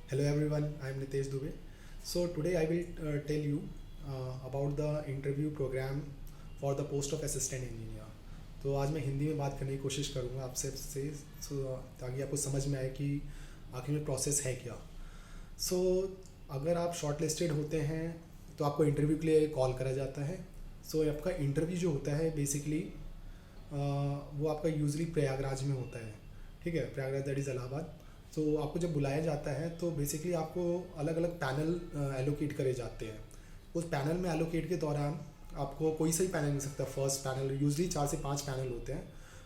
Hello everyone, I am Nitesh Dubey. So today I will tell you about the interview program for the post of assistant engineer. तो आज मैं हिंदी में बात करने की कोशिश करूँगा आपसे ताकि आपको समझ में आए कि आखिर में प्रोसेस है क्या. सो अगर आप शॉर्ट लिस्टेड होते हैं तो आपको इंटरव्यू के लिए कॉल करा जाता है. सो आपका इंटरव्यू जो होता है बेसिकली वो आपका यूजली प्रयागराज में होता है. ठीक है, प्रयागराज दैट इज़ इलाहाबाद. तो आपको जब बुलाया जाता है तो बेसिकली आपको अलग अलग पैनल एलोकेट करे जाते हैं. उस पैनल में एलोकेट के दौरान आपको कोई सा ही पैनल मिल सकता है. फर्स्ट पैनल यूजली 4 से 5 पैनल होते हैं.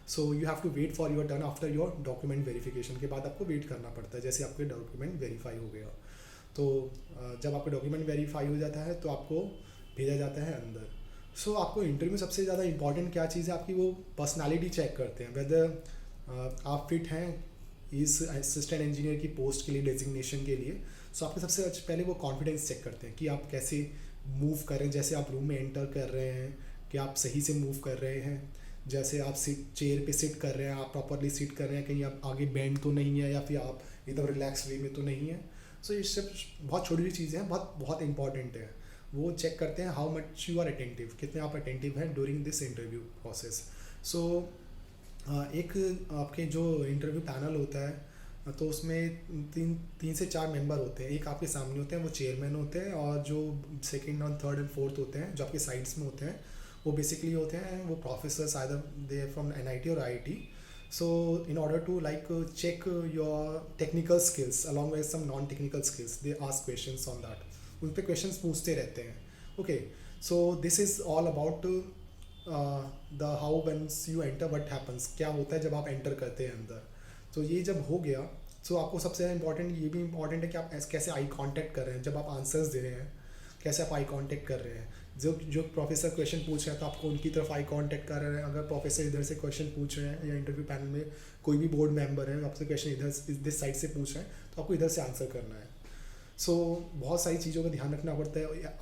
So you have to wait for your turn. After your document verification के बाद आपको वेट करना पड़ता है. जैसे आपके डॉक्यूमेंट वेरीफाई हो गया तो जब आपका डॉक्यूमेंट वेरीफाई हो जाता है तो आपको भेजा जाता है अंदर. सो आपको इंटरव्यू में सबसे ज़्यादा इंपॉर्टेंट क्या चीज़ है, आपकी वो पर्सनालिटी चेक करते हैं वेदर आप फिट हैं इस असिस्टेंट इंजीनियर की पोस्ट के लिए, डेजिग्नेशन के लिए. सो आपके सबसे पहले वो कॉन्फिडेंस चेक करते हैं कि आप कैसे मूव कर रहे हैं. जैसे आप रूम में एंटर कर रहे हैं कि आप सही से मूव कर रहे हैं. जैसे आप चेयर पे सिट कर रहे हैं, आप प्रॉपरली सिट कर रहे हैं, कहीं आप आगे बेंड तो नहीं है या फिर आप एकदम रिलैक्स वे में तो नहीं है. सो ये सब बहुत छोटी छोटी चीज़ें हैं, बहुत बहुत इंपॉर्टेंट है. वो चेक करते हैं how much you are attentive, कितने आप अटेंटिव हैं during this interview process. So एक आपके जो इंटरव्यू पैनल होता है तो उसमें तीन से चार मेंबर होते हैं. एक आपके सामने होते हैं, वो चेयरमैन होते हैं, और जो सेकंड और थर्ड एंड फोर्थ होते हैं जो आपके साइड्स में होते हैं वो बेसिकली होते हैं वो professors, either they from NIT और IIT. So in order to like check your technical skills along with some non technical skills, they ask questions on that. उन पे क्वेश्चंस पूछते रहते हैं. Okay, so this is all about the how once you enter what happens, क्या होता है जब आप एंटर करते हैं अंदर. तो ये जब हो गया तो आपको सबसे इंपॉर्टेंट ये भी इंपॉर्टेंट है कि आप कैसे आई कांटेक्ट कर रहे हैं जब आप आंसर्स दे रहे हैं. कैसे आप आई कांटेक्ट कर रहे हैं. जो जो प्रोफेसर क्वेश्चन पूछ रहे हैं तो आपको उनकी तरफ आई कांटेक्ट कर रहे हैं. अगर प्रोफेसर इधर से क्वेश्चन पूछ रहे हैं या इंटरव्यू पैनल में कोई भी बोर्ड मेंबर है आपसे क्वेश्चन इधर दिस साइड से पूछ रहे हैं तो आपको इधर से आंसर करना है. सो बहुत सारी चीज़ों का ध्यान रखना पड़ता है.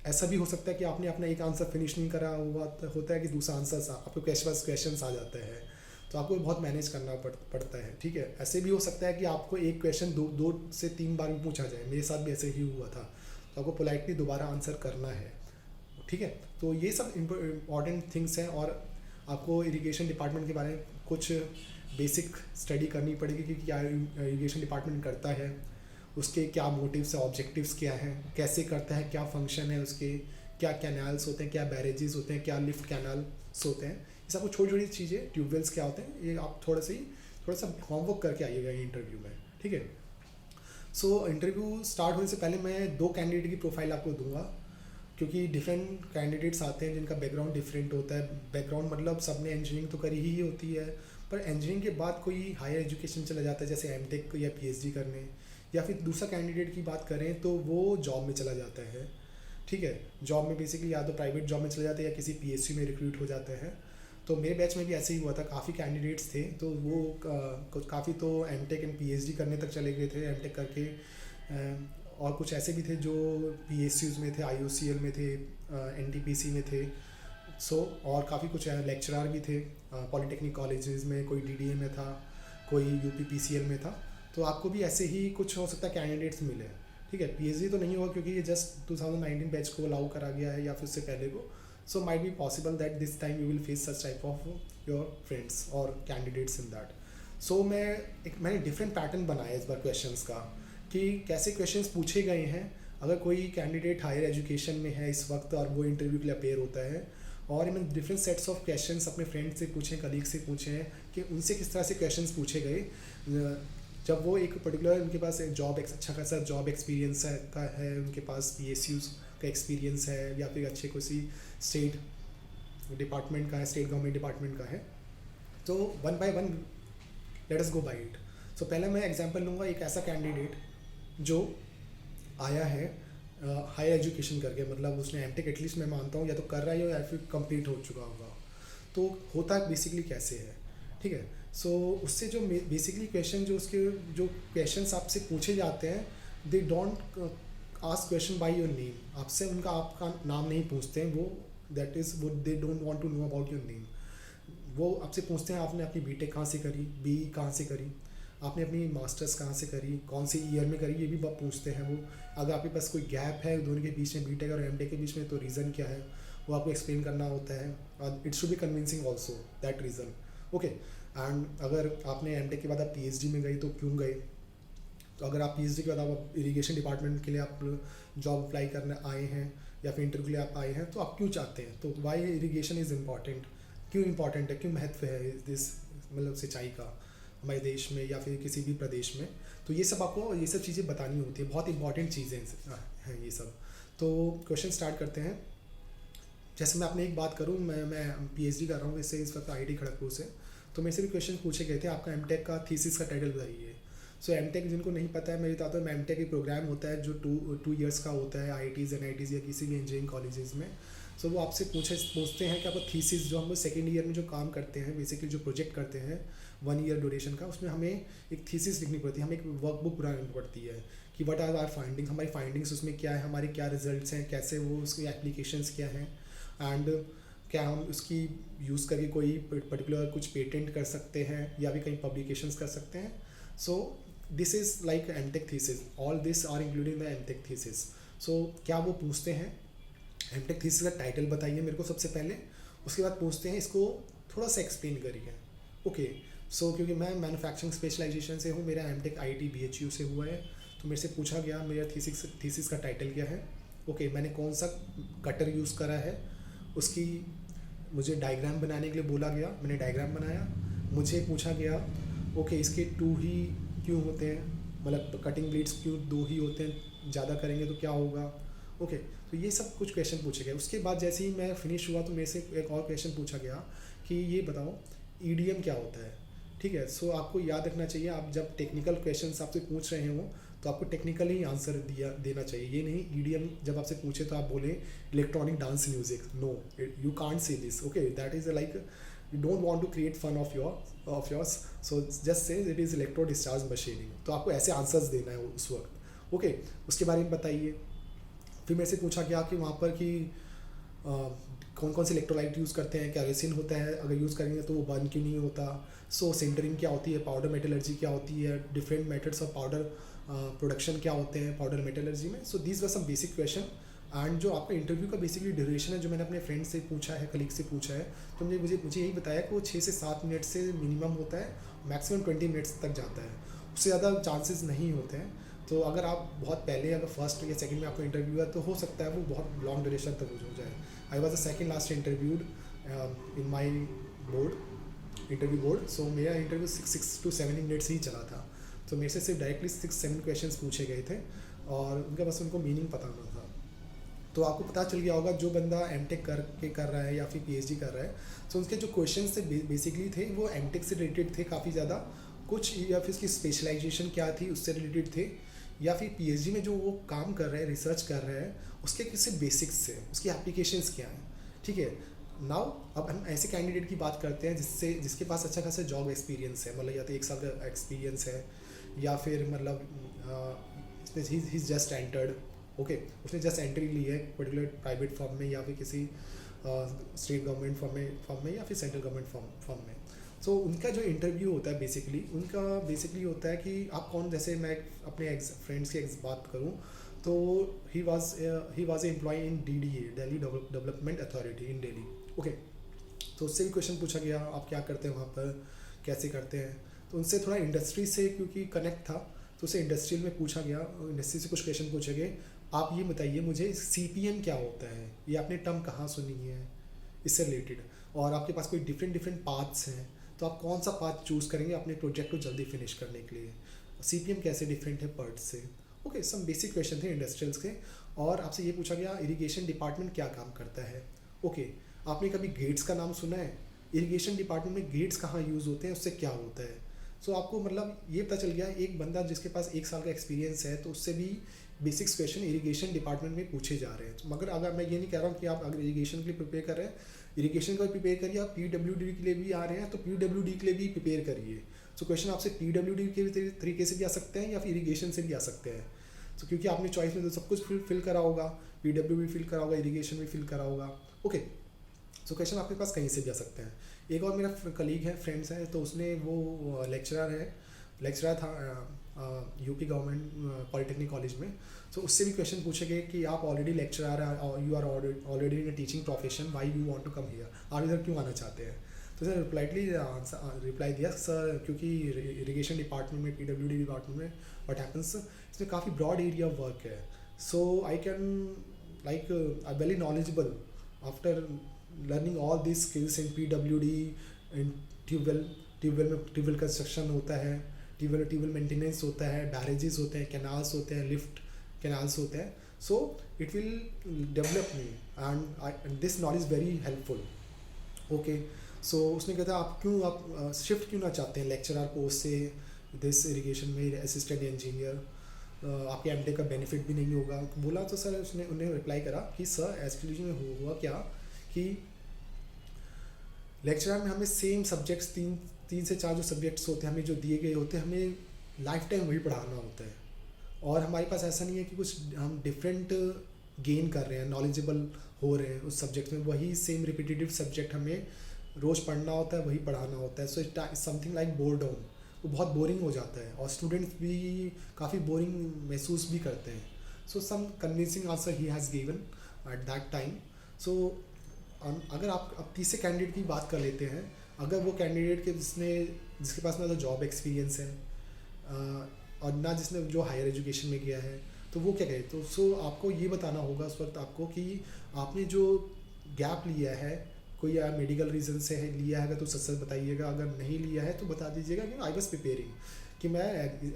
ऐसा भी हो सकता है कि आपने अपना एक आंसर फिनिश नहीं करा हुआ होता है कि दूसरा आंसर आपको क्वेश्चन आ जाता है तो आपको बहुत मैनेज करना पड़ता है. ठीक है, ऐसे भी हो सकता है कि आपको एक क्वेश्चन दो से तीन बार भी पूछा जाए. मेरे साथ भी ऐसे ही हुआ था. तो आपको पोलाइटली दोबारा आंसर करना है. ठीक है, तो ये सब इम्पॉर्टेंट थिंग्स हैं. और आपको इरिगेशन डिपार्टमेंट के बारे में कुछ बेसिक स्टडी करनी पड़ेगी कि क्या इरिगेशन डिपार्टमेंट करता है, उसके क्या मोटिव्स है, ऑब्जेक्टिव्स क्या हैं, कैसे करता है, क्या फंक्शन है उसके, क्या कैनाल्स होते हैं, क्या बैरेजेस होते हैं, क्या लिफ्ट कैनाल्स होते हैं. ये सब छोटी छोटी चीज़ें, ट्यूबवेल्स क्या होते हैं, ये आप थोड़ा सा होमवर्क करके आइएगा ये इंटरव्यू में. ठीक है. सो इंटरव्यू स्टार्ट होने से पहले मैं 2 कैंडिडेट की प्रोफाइल आपको दूंगा क्योंकि डिफरेंट कैंडिडेट्स आते हैं जिनका बैकग्राउंड डिफरेंट होता है. बैकग्राउंड मतलब सबने इंजीनियरिंग तो करी ही होती है, पर इंजीनियरिंग के बाद कोई हायर एजुकेशन चला जाता है जैसे एमटेक या पीएचडी करने, या फिर दूसरा कैंडिडेट की बात करें तो वो जॉब में चला जाता है. ठीक है, जॉब में बेसिकली या तो प्राइवेट जॉब में चले जाते हैं या किसी पीएसयू में रिक्रूट हो जाते हैं. तो मेरे बैच में भी ऐसे ही हुआ था. काफ़ी कैंडिडेट्स थे तो वो काफ़ी तो एमटेक एंड पीएचडी करने तक चले गए थे एमटेक करके. और कुछ ऐसे भी थे जो पीएसयूज़ में थे, आईओसीएल में थे, एनटीपीसी में थे. सो और काफ़ी कुछ लेक्चरर भी थे पॉलिटेक्निक कॉलेजेस में. कोई डीडीए में था, कोई यूपीपीसीएल में था. तो आपको भी ऐसे ही कुछ हो सकता है कैंडिडेट्स मिले. ठीक है, पीएचडी तो नहीं होगा क्योंकि ये जस्ट 2019 बैच को अलाउ करा गया है या फिर उससे पहले को. So might be possible that this time you will face such type of your friends और कैंडिडेट्स इन दैट. सो मैंने डिफरेंट पैटर्न बनाया इस बार क्वेश्चंस का कि कैसे क्वेश्चंस पूछे गए हैं. अगर कोई कैंडिडेट हायर एजुकेशन में है इस वक्त और वो इंटरव्यू के लिए अपेयर होता है, और मैंने डिफरेंट सेट्स ऑफ क्वेश्चंस अपने फ्रेंड से पूछे, कलीग से पूछे हैं कि उनसे किस तरह से क्वेश्चंस पूछे गए जब वो एक पर्टिकुलर उनके पास जॉब अच्छा खासा जॉब एक्सपीरियंस है उनके पास पीएसयूज़ का एक्सपीरियंस है या फिर अच्छे किसी स्टेट डिपार्टमेंट का है, स्टेट गवर्नमेंट डिपार्टमेंट का है. तो one by one let us go by it. So पहले मैं एग्जांपल लूँगा एक ऐसा कैंडिडेट जो आया है हायर एजुकेशन करके, मतलब उसने एमटेक एटलीस्ट मैं मानता हूँ या तो कर रहा है या फिर कंप्लीट हो चुका होगा. तो होता बेसिकली कैसे है. ठीक है, सो उससे जो बेसिकली क्वेश्चन जो क्वेश्चंस आपसे पूछे जाते हैं, they don't ask question by your name. आपसे उनका आपका नाम नहीं पूछते हैं वो. दैट इज़ वो they don't want to know about your name. वो आपसे पूछते हैं आपने अपनी बीटेक कहाँ से करी, बी कहाँ से करी, आपने अपनी मास्टर्स कहाँ से करी, कौन सी ईयर में करी, ये भी बहुत पूछते हैं वो। अगर आपके पास कोई गैप है दोनों के बीच में, बीटेक और एमटेक के बीच में, तो रीज़न क्या है वो आपको एक्सप्लेन करना होता है। और it should be convincing also that reason. Okay. And अगर आपने एमटेक के बाद आप पीएचडी में गई तो क्यों गए, तो अगर आप पीएचडी के बाद आप इरिगेशन डिपार्टमेंट के लिए आप जॉब अप्लाई करने आए हैं या फिर इंटरव्यू के लिए आप आए हैं, तो आप क्यों चाहते हैं, तो वाई इरिगेशन इज़ इम्पॉर्टेंट, क्यों इम्पॉर्टेंट है, क्यों महत्व है दिस मतलब सिंचाई का हमारे देश में या फिर किसी भी प्रदेश में। तो ये सब आपको ये सब चीज़ें बतानी होती है, बहुत इंपॉर्टेंट चीज़ें हैं ये सब। तो क्वेश्चन स्टार्ट करते हैं। जैसे मैं अपनी एक बात करूँ, मैं पीएचडी कर रहा हूँ इससे इस वक्त आईआईटी खड़गपुर से। तो मेरे से भी क्वेश्चन पूछे गए थे, आपका एमटेक का थीसिस का टाइटल बताइए। सो एमटेक जिनको नहीं पता है मैं बताता हूँ, एमटेक एक प्रोग्राम होता है जो टू ईयर्स का होता है आईआईटीज़ एनआईटीज़ या किसी भी इंजीनियरिंग कॉलेजेस में। सो वो आपसे पूछते हैं कि आपको थीसिस जो हम लोग सेकेंड ईयर में जो काम करते हैं, बेसिकली जो प्रोजेक्ट करते हैं 1 ईयर ड्यूरेशन का, उसमें हमें एक थीसिस लिखनी पड़ती है, हमें एक वर्कबुक बनानी पड़ती है कि व्हाट आर आवर फाइंडिंग, हमारी फाइंडिंग्स उसमें क्या है, हमारे क्या रिजल्ट्स हैं, कैसे वो उसकी एप्लीकेशंस क्या हैं, एंड क्या हम उसकी यूज़ करके कोई पर्टिकुलर कुछ पेटेंट कर सकते हैं या भी कहीं पब्लिकेशंस कर सकते हैं। So this is like MTech thesis, all this are including the MTech thesis. So क्या वो पूछते हैं एमटेक थीसिस का टाइटल बताइए मेरे को सबसे पहले, उसके बाद पूछते हैं इसको थोड़ा सा एक्सप्लेन करिए। ओके। सो क्योंकि मैं मैन्युफैक्चरिंग स्पेशलाइजेशन से हूँ, मेरा एमटेक आईआईटी बीएचयू से हुआ है, तो मेरे से पूछा गया मेरा थीसिस का टाइटल क्या है। ओके। मैंने कौन सा कटर यूज़ करा है, उसकी मुझे डायग्राम बनाने के लिए बोला गया, मैंने डायग्राम बनाया। मुझे पूछा गया ओके इसके 2 ही क्यों होते हैं, मतलब कटिंग ब्लेड्स क्यों 2 ही होते हैं, ज़्यादा करेंगे तो क्या होगा। ओके। तो ये सब कुछ क्वेश्चन पूछे गए। उसके बाद जैसे ही मैं फिनिश हुआ तो मेरे से एक और क्वेश्चन पूछा गया कि ये बताओ ईडीएम क्या होता है। ठीक है। सो आपको याद रखना चाहिए, आप जब टेक्निकल क्वेश्चन आपसे पूछ रहे हो तो आपको टेक्निकल ही आंसर देना चाहिए। ये नहीं ईडीएम जब आपसे पूछे तो आप बोले electronic dance music, no you can't say this. Okay. That is like you don't want to create fun of yours, so just say it is electro discharge machining। तो आपको ऐसे आंसर्स देना है उस वक्त। ओके। उसके बारे में बताइए। फिर मेरे से पूछा गया कि वहाँ पर कि कौन कौन से इलेक्ट्रोलाइट यूज़ करते हैं, क्या रेसिन होता है, अगर यूज़ करेंगे तो वो बर्न क्यों नहीं होता। सो सिंटरिंग क्या होती है, पाउडर मेटलर्जी क्या होती है, different methods of powder production क्या होते हैं पाउडर मेटलर्जी में। So these were some basic question. And जो आपका इंटरव्यू का बेसिकली ड्यूरेशन है, जो मैंने अपने फ्रेंड से पूछा है, कलीग से पूछा है, तो मुझे यही बताया कि वो 6 से 7 मिनट से मिनिमम होता है, मैक्सिमम 20 मिनट्स तक जाता है, उससे ज़्यादा चांसेस नहीं होते हैं। तो अगर आप बहुत पहले अगर फर्स्ट या सेकंड में आपको इंटरव्यू है तो हो सकता है वो बहुत लॉन्ग ड्यूरेशन तक हो जाए। I was the second last interviewed in my interview board. So मेरा इंटरव्यू 6 to 7 मिनट्स ही चला था। तो मेरे से सिर्फ डायरेक्टली 6-7 क्वेश्चन पूछे गए थे और उनका बस उनको मीनिंग पता ना था। तो आपको पता चल गया होगा जो बंदा एमटेक कर रहा है या फिर पीएचडी कर रहा है, तो उनके जो क्वेश्चन थे बेसिकली थे वो एमटेक से रिलेटेड थे काफ़ी ज़्यादा, कुछ या फिर उसकी स्पेशलाइजेशन क्या थी उससे रिलेटेड थे, या फिर पीएचडी में जो वो काम कर रहे हैं, रिसर्च कर रहे हैं, उसके किसी बेसिक्स से उसकी एप्लीकेशंस क्या हैं। ठीक है। नाउ अब हम ऐसे कैंडिडेट की बात करते हैं जिसके पास अच्छा खासा जॉब एक्सपीरियंस है, मतलब या तो 1 साल का एक्सपीरियंस है या फिर मतलब ही जस्ट एंटर्ड। ओके। उसने जस्ट एंट्री ली है पर्टिकुलर प्राइवेट फर्म में या फिर किसी स्टेट गवर्नमेंट फर्म में या फिर सेंट्रल गवर्नमेंट फर्म में। सो उनका जो इंटरव्यू होता है बेसिकली होता है कि आप कौन, जैसे मैं अपने फ्रेंड्स की बात करूं तो he was a employee in DDA, Delhi development authority in Delhi. Okay. तो उससे भी क्वेश्चन पूछा गया आप क्या करते हैं वहाँ पर, कैसे करते हैं। तो उनसे थोड़ा इंडस्ट्री से क्योंकि कनेक्ट था तो उसे इंडस्ट्रियल में पूछा गया, इंडस्ट्री से कुछ क्वेश्चन पूछे गए। आप ये बताइए मुझे CPM क्या होता है, ये आपने टर्म कहाँ सुनी है इससे रिलेटेड, और आपके पास कोई डिफरेंट पाथ्स हैं तो आप कौन सा पाथ चूज़ करेंगे अपने प्रोजेक्ट को जल्दी फिनिश करने के लिए। CPM कैसे डिफरेंट है PERT से। ओके। सम बेसिक क्वेश्चन थे इंडस्ट्रियल्स के। और आपसे ये पूछा गया इरिगेशन डिपार्टमेंट क्या काम करता है। ओके। आपने कभी गेट्स का नाम सुना है, इरिगेशन डिपार्टमेंट में गेट्स कहाँ यूज़ होते हैं, उससे क्या होता है। सो आपको मतलब ये पता चल गया एक बंदा जिसके पास 1 साल का एक्सपीरियंस है तो उससे भी बेसिक्स क्वेश्चन इरिगेशन डिपार्टमेंट में पूछे जा रहे हैं। मगर अगर मैं ये नहीं कह रहा हूँ कि आप अगर इरिगेशन के लिए प्रिपेयर कर रहे हैं, इरिगेशन का भी प्रिपेयर करिए, आप PWD के लिए भी आ रहे हैं तो PWD के लिए भी प्रिपेयर करिए। सो क्वेश्चन आपसे PWD के तरीके से भी आ सकते हैं या फिर इरिगेशन से भी आ सकते हैं। तो क्योंकि आपने चॉइस में तो सब कुछ फिल करा होगा, PW भी फिल करा होगा, इरिगेशन भी फिल करा होगा। ओके। सो क्वेश्चन आपके पास कहीं से भी आ सकते हैं। एक और मेरा कलीग है, फ्रेंड्स है, तो उसने वो लेक्चरर है, लेक्चरर था यूपी गवर्नमेंट पॉलिटेक्निक कॉलेज में। तो उससे भी क्वेश्चन पूछे गए कि आप already lecturer you are already in teaching profession, why you want to come here, आप इधर क्यों आना चाहते हैं। तो सर रिप्लाइटली रिप्लाई दिया, सर क्योंकि इरिगेशन डिपार्टमेंट में, पीडब्ल्यूडी डिपार्टमेंट में व्हाट हैपन्स, इसमें काफ़ी ब्रॉड एरिया ऑफ वर्क है, so I can like I very knowledgeable after learning all this skills in PWD, in tube well construction होता है, ट्यूबवेल मेंटेनेंस होता है, बैरेजेस होते हैं, कैनाल्स होते हैं, लिफ्ट कैनाल्स होते हैं, so it will develop me and this knowledge very helpful. Okay, so उसने कहा था आप शिफ्ट क्यों ना चाहते हैं लेक्चरर पोस्ट से दिस इरिगेशन में असिस्टेंट इंजीनियर, आपके एमटेक का बेनिफिट भी नहीं होगा। बोला तो सर उन्हें रिप्लाई करा कि सर एक्चुअली में हुआ क्या कि लेक्चरर में हमें सेम सब्जेक्ट्स तीन से चार जो सब्जेक्ट्स होते हैं हमें जो दिए गए होते हैं, हमें लाइफ टाइम वही पढ़ाना होता है, और हमारे पास ऐसा नहीं है कि कुछ हम डिफरेंट गेन कर रहे हैं, नॉलेजेबल हो रहे हैं उस सब्जेक्ट में। वही सेम रिपीटेटिव सब्जेक्ट हमें रोज़ पढ़ना होता है, वही पढ़ाना होता है, so it something like bore down, वो बहुत बोरिंग हो जाता है और स्टूडेंट्स भी काफ़ी बोरिंग महसूस भी करते हैं। So some convincing answer he has given at that time. So अगर आप तीसरे कैंडिडेट की बात कर लेते हैं, अगर वो कैंडिडेट के जिसके पास ना तो जॉब एक्सपीरियंस है और ना जिसने जो हायर एजुकेशन में गया है, तो वो क्या कहे, तो सो आपको ये बताना होगा उस वक्त आपको कि आपने जो गैप लिया है कोई या मेडिकल रीज़न से है लिया है तो सच सच बताइएगा, अगर नहीं लिया है तो बता दीजिएगा कि आई वॉज प्रिपेयरिंग, कि मैं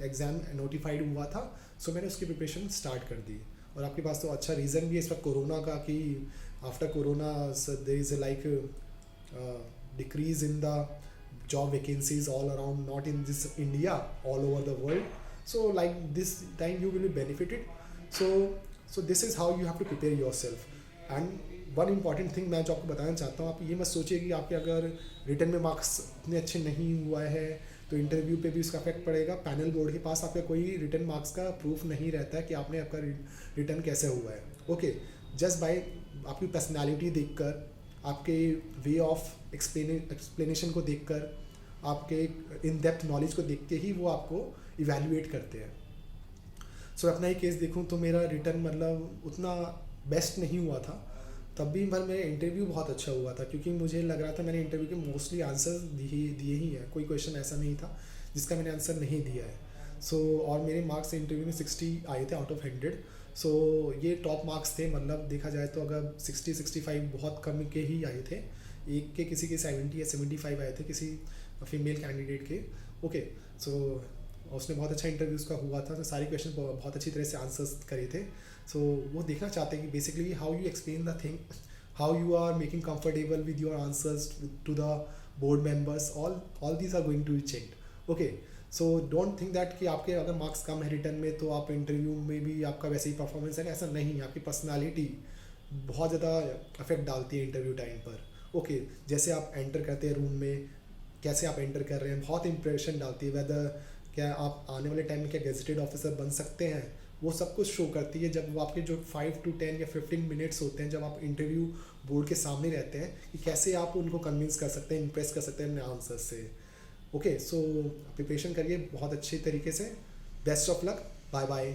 एग्ज़ाम नोटिफाइड हुआ था, सो मैंने उसकी प्रिपरेशन स्टार्ट कर दी। और आपके पास तो अच्छा रीज़न भी है इस वक्त कोरोना का कि after corona there is like decrease in the job vacancies all around, not in this India, all over the world. So like this time you will be benefited. So this is how you have to prepare yourself. And one important thing मैं जो आपको बताना चाहता हूँ, आप ये मत सोचिए कि आपके अगर रिटर्न में मार्क्स इतने अच्छे नहीं हुआ है तो इंटरव्यू पे भी उसका इफेक्ट पड़ेगा। पैनल बोर्ड के पास आपका कोई रिटर्न मार्क्स का प्रूफ नहीं रहता है कि आपने आपका रिटर्न कैसे हुआ है। ओके, जस्ट बाय आपकी पर्सनैलिटी देखकर, आपके वे ऑफ एक्सप्लेनेशन को देखकर, आपके इन डेप्थ नॉलेज को देख के ही वो आपको इवैल्यूएट करते हैं। सो अपना ही केस देखूं तो मेरा रिटर्न मतलब उतना बेस्ट नहीं हुआ था, तब भी पर मेरा इंटरव्यू बहुत अच्छा हुआ था क्योंकि मुझे लग रहा था मैंने इंटरव्यू के मोस्टली आंसर दिए ही हैं, कोई क्वेश्चन ऐसा नहीं था जिसका मैंने आंसर नहीं दिया है। और मेरे मार्क्स इंटरव्यू में 60 आए थे आउट ऑफ 100। ये टॉप मार्क्स थे, मतलब देखा जाए तो अगर 60-65 बहुत कम के ही आए थे, एक के किसी के 70 या 75 आए थे किसी फीमेल कैंडिडेट के। ओके, उसने बहुत अच्छा इंटरव्यू उसका हुआ था, तो सारे क्वेश्चन बहुत अच्छी तरह से आंसर्स करे थे। वो देखना चाहते हैं कि basically how you explain the thing, how you are making comfortable with your answers to the board members, all these are going to be checked. Okay, so don't think that कि आपके अगर मार्क्स कम है return में तो आप interview में भी आपका वैसे ही परफॉर्मेंस है, ऐसा नहीं। आपकी पर्सनालिटी बहुत ज़्यादा इफेक्ट डालती है इंटरव्यू टाइम पर। ओके, जैसे आप एंटर करते हैं रूम में, कैसे आप एंटर कर रहे हैं, बहुत इंप्रेशन डालती है। वेदर क्या आप आने वाले टाइम में क्या गेजेटेड ऑफिसर बन सकते हैं, वो सब कुछ शो करती है। जब वो आपके जो 5 to 10 या 15 मिनट्स होते हैं जब आप इंटरव्यू बोर्ड के सामने रहते हैं, कि कैसे आप उनको कन्विंस कर सकते हैं, इंप्रेस कर सकते हैं अपने आंसर से। ओके, सो प्रिपरेशन करिए बहुत अच्छे तरीके से। Best of luck, bye bye.